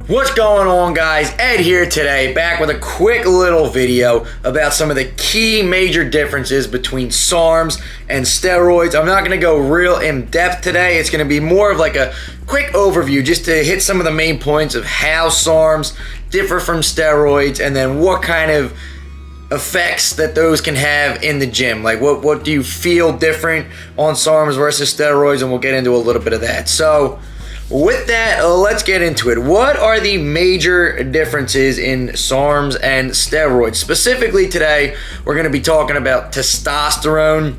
What's going on, guys? Ed here today, back with a quick little video about some of the key major differences between SARMs and steroids. I'm not going to go real in depth today. It's going to be more of like a quick overview just to hit some of the main points of how SARMs differ from steroids and then what kind of effects that those can have in the gym. Like what do you feel different on SARMs versus steroids, and we'll get into a little bit of that. So with that, let's get into it. What are the major differences in SARMs and steroids? Specifically today, we're going to be talking about testosterone.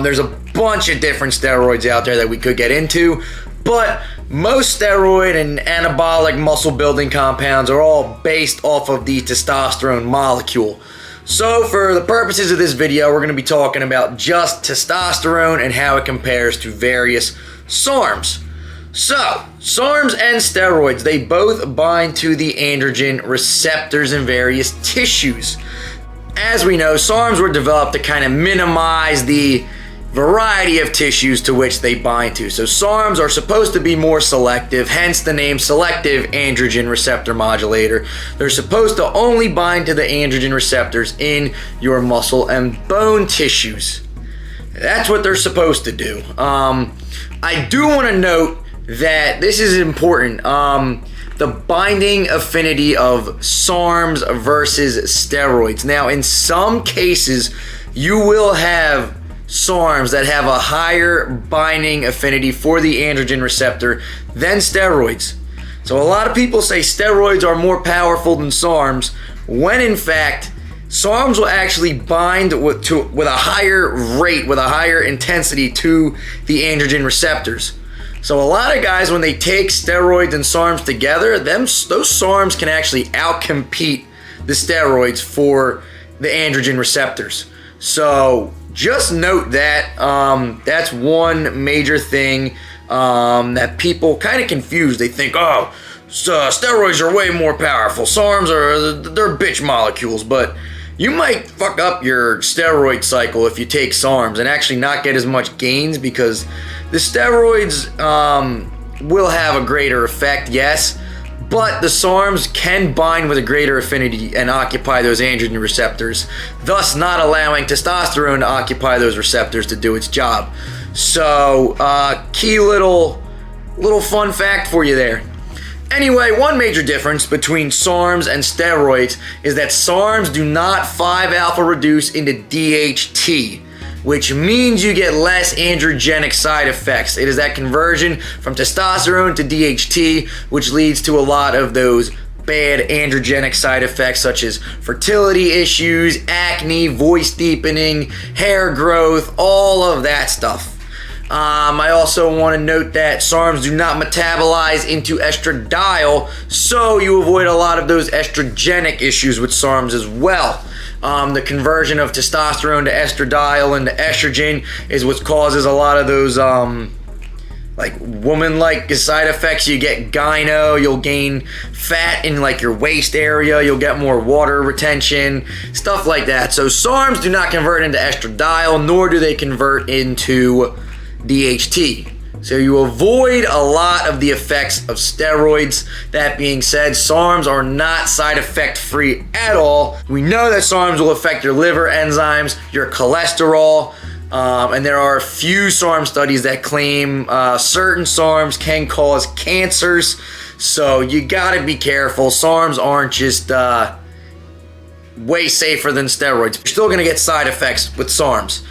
There's a bunch of different steroids out there that we could get into, but most steroid and anabolic muscle building compounds are all based off of the testosterone molecule. So for the purposes of this video, we're going to be talking about just testosterone and how it compares to various SARMs. So, SARMs and steroids, they both bind to the androgen receptors in various tissues. As we know, SARMs were developed to kind of minimize the variety of tissues to which they bind to. So SARMs are supposed to be more selective, hence the name selective androgen receptor modulator. They're supposed to only bind to the androgen receptors in your muscle and bone tissues. That's what they're supposed to do. I do want to note that this is important. The binding affinity of SARMs versus steroids. Now, in some cases, you will have SARMs that have a higher binding affinity for the androgen receptor than steroids. So a lot of people say steroids are more powerful than SARMs, when in fact, SARMs will actually bind with a higher rate, with a higher intensity to the androgen receptors. So a lot of guys, when they take steroids and SARMs together, those SARMs can actually outcompete the steroids for the androgen receptors. So just note that. That's one major thing that people kind of confuse. They think, oh, steroids are way more powerful. SARMs they're bitch molecules, but you might fuck up your steroid cycle if you take SARMs and actually not get as much gains, because the steroids will have a greater effect, yes, but the SARMs can bind with a greater affinity and occupy those androgen receptors, thus not allowing testosterone to occupy those receptors to do its job. So, key little fun fact for you there. Anyway, one major difference between SARMs and steroids is that SARMs do not 5-alpha reduce into DHT, which means you get less androgenic side effects. It is that conversion from testosterone to DHT, which leads to a lot of those bad androgenic side effects such as fertility issues, acne, voice deepening, hair growth, all of that stuff. I also want to note that SARMs do not metabolize into estradiol, so you avoid a lot of those estrogenic issues with SARMs as well. The conversion of testosterone to estradiol and to estrogen is what causes a lot of those like woman-like side effects. You get gyno, you'll gain fat in like your waist area, you'll get more water retention, stuff like that. So SARMs do not convert into estradiol, nor do they convert into DHT. So you avoid a lot of the effects of steroids. That being said, SARMs are not side effect free at all. We know that SARMs will affect your liver enzymes, your cholesterol, and there are a few SARM studies that claim certain SARMs can cause cancers. So you gotta be careful. SARMs aren't just way safer than steroids. You're still gonna get side effects with SARMs.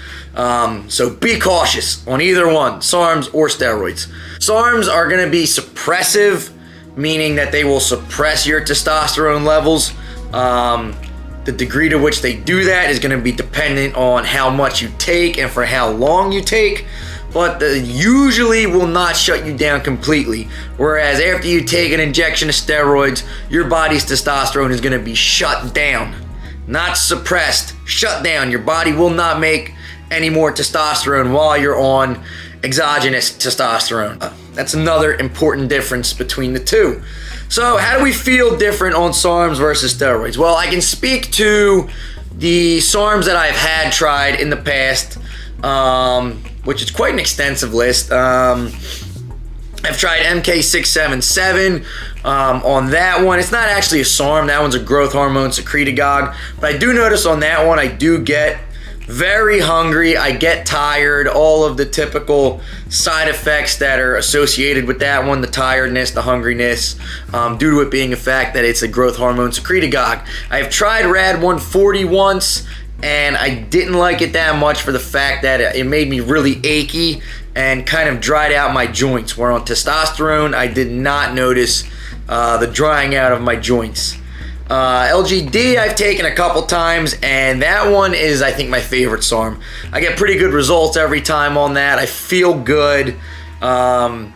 So be cautious on either one, SARMs or steroids. SARMs are going to be suppressive, meaning that they will suppress your testosterone levels. The degree to which they do that is going to be dependent on how much you take and for how long you take, but they usually will not shut you down completely. Whereas after you take an injection of steroids, your body's testosterone is going to be shut down, not suppressed, shut down. Your body will not make any more testosterone while you're on exogenous testosterone. That's another important difference between the two. So how do we feel different on SARMs versus steroids? Well, I can speak to the SARMs that I've had tried in the past, which is quite an extensive list. I've tried MK677 on that one. It's not actually a SARM. That one's a growth hormone secretagogue. But I do notice on that one, I do get very hungry. I get tired. All of the typical side effects that are associated with that one, the tiredness, the hungriness, due to it being a fact that it's a growth hormone secretagogue. I've tried Rad 140 once, and I didn't like it that much for the fact that it made me really achy and kind of dried out my joints. Where on testosterone, I did not notice the drying out of my joints. LGD I've taken a couple times, and that one is, I think, my favorite SARM. I get pretty good results every time on that. I feel good. Nothing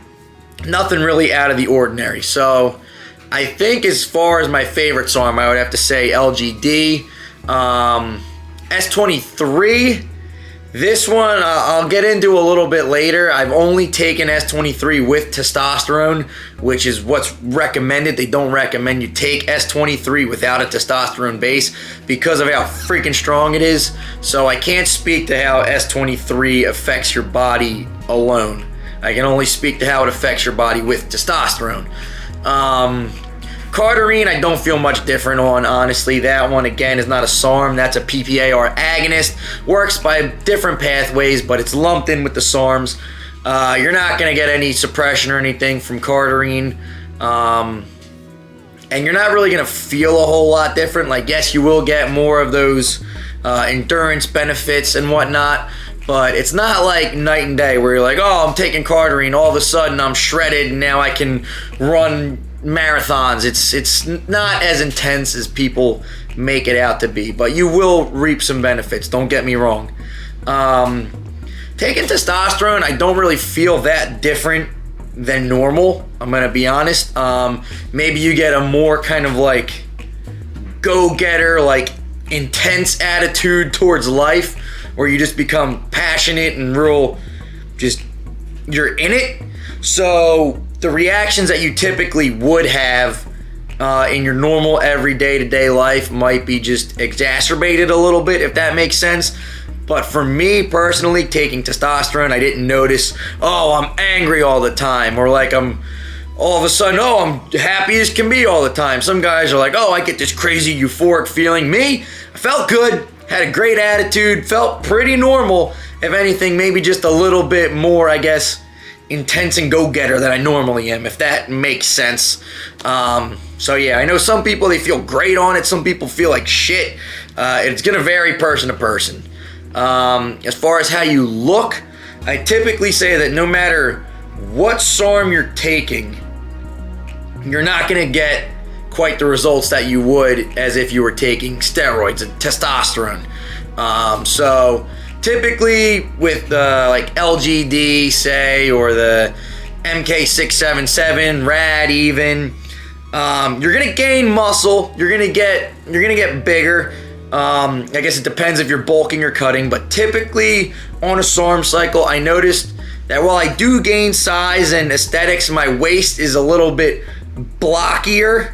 really out of the ordinary. So I think as far as my favorite SARM, I would have to say LGD. S23, this one I'll get into a little bit later. I've only taken S23 with testosterone, which is what's recommended. They don't recommend you take S23 without a testosterone base because of how freaking strong it is. So I can't speak to how S23 affects your body alone. I can only speak to how it affects your body with testosterone. Cardarine, I don't feel much different on, honestly. That one, again, is not a SARM. That's a PPAR agonist. Works by different pathways, but it's lumped in with the SARMs. You're not going to get any suppression or anything from Cardarine. And you're not really going to feel a whole lot different. Like, yes, you will get more of those endurance benefits and whatnot, but it's not like night and day where you're like, oh, I'm taking Cardarine, all of a sudden I'm shredded and now I can run marathons. It's not as intense as people make it out to be, but you will reap some benefits, don't get me wrong. Taking testosterone, I don't really feel that different than normal, I'm gonna be honest. Maybe you get a more kind of like go-getter, like intense attitude towards life, where you just become passionate and real, just you're in it. So the reactions that you typically would have in your normal everyday to day life might be just exacerbated a little bit, if that makes sense. But for me personally, taking testosterone, I didn't notice, oh, I'm angry all the time, or like I'm all of a sudden, oh, I'm happy as can be all the time. Some guys are like, oh, I get this crazy euphoric feeling. Me, I felt good, had a great attitude, felt pretty normal. If anything, maybe just a little bit more, I guess, intense and go-getter than I normally am, if that makes sense. So yeah, I know some people, they feel great on it. Some people feel like shit. It's gonna vary person to person. As far as how you look, I typically say that no matter what SARM you're taking, you're not gonna get quite the results that you would as if you were taking steroids and testosterone. So typically with like LGD, say, or the MK677, Rad even, you're gonna gain muscle. You're gonna get bigger. I guess it depends if you're bulking or cutting, but typically on a SARM cycle, I noticed that while I do gain size and aesthetics, my waist is a little bit blockier.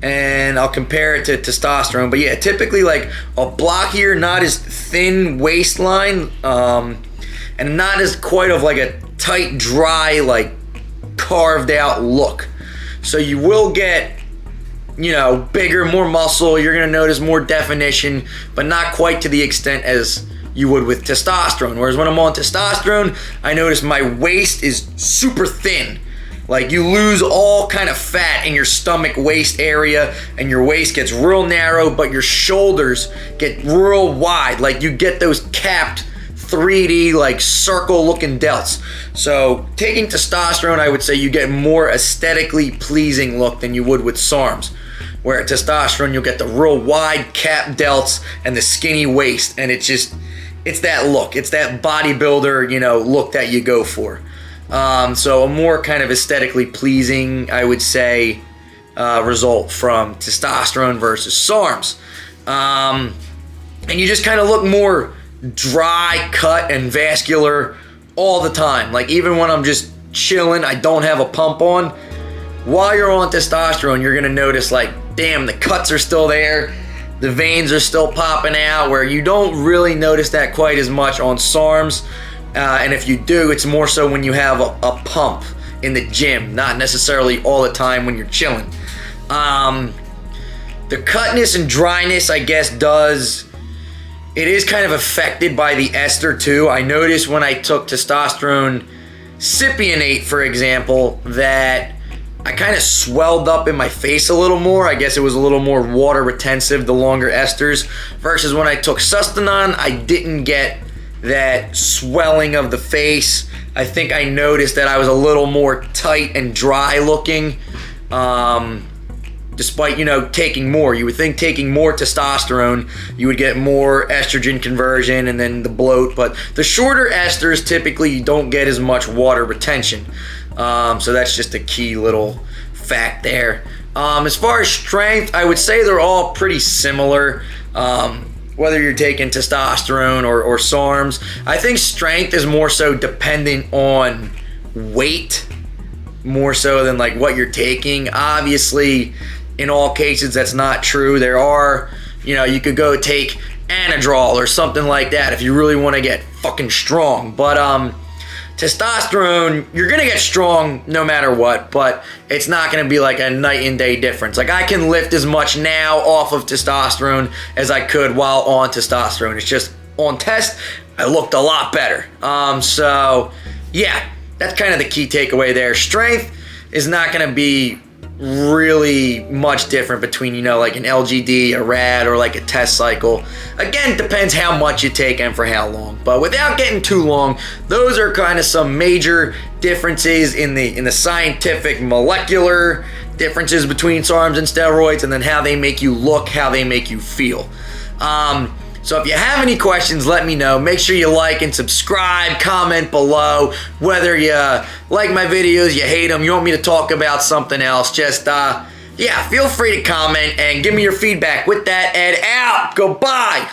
And I'll compare it to testosterone, but yeah, typically like a blockier, not as thin waistline, and not as quite of like a tight, dry, like carved out look. So you will get, you know, bigger, more muscle. You're gonna notice more definition, but not quite to the extent as you would with testosterone. Whereas when I'm on testosterone, I notice my waist is super thin. Like you lose all kind of fat in your stomach waist area, and your waist gets real narrow, but your shoulders get real wide. Like you get those capped 3D like circle looking delts. So taking testosterone, I would say you get more aesthetically pleasing look than you would with SARMs. Where at testosterone, you'll get the real wide cap delts and the skinny waist, and it's that look. It's that bodybuilder, you know, look that you go for. So a more kind of aesthetically pleasing, I would say, result from testosterone versus SARMs. And you just kind of look more dry, cut, and vascular all the time. Like even when I'm just chilling, I don't have a pump on. While you're on testosterone, you're gonna notice like, damn, the cuts are still there. The veins are still popping out, where you don't really notice that quite as much on SARMs. And if you do, it's more so when you have a pump in the gym, not necessarily all the time when you're chilling. The cutness and dryness, I guess, it is kind of affected by the ester too. I noticed when I took testosterone cypionate, for example, that I kind of swelled up in my face a little more. I guess it was a little more water retentive, the longer esters, versus when I took Sustanon, I didn't get that swelling of the face. I think I noticed that I was a little more tight and dry looking, despite, taking more. You would think taking more testosterone, you would get more estrogen conversion and then the bloat, but the shorter esters typically don't get as much water retention. So that's just a key little fact there. As far as strength, I would say they're all pretty similar. Whether you're taking testosterone or SARMs, I think strength is more so dependent on weight, more so than like what you're taking. Obviously, in all cases, that's not true. There are, you could go take Anadrol or something like that if you really want to get fucking strong. But testosterone, you're gonna get strong no matter what, but it's not gonna be like a night and day difference. Like, I can lift as much now off of testosterone as I could while on testosterone. It's just on test, I looked a lot better. So yeah, that's kind of the key takeaway there. Strength is not gonna be really much different between, like an LGD, a RAD, or like a test cycle. Again, depends how much you take and for how long. But without getting too long, those are kind of some major differences in the scientific molecular differences between SARMs and steroids, and then how they make you look, how they make you feel. So if you have any questions, let me know. Make sure you like and subscribe, comment below. Whether you like my videos, you hate them, you want me to talk about something else, just, yeah, feel free to comment and give me your feedback. With that, Ed out. Goodbye.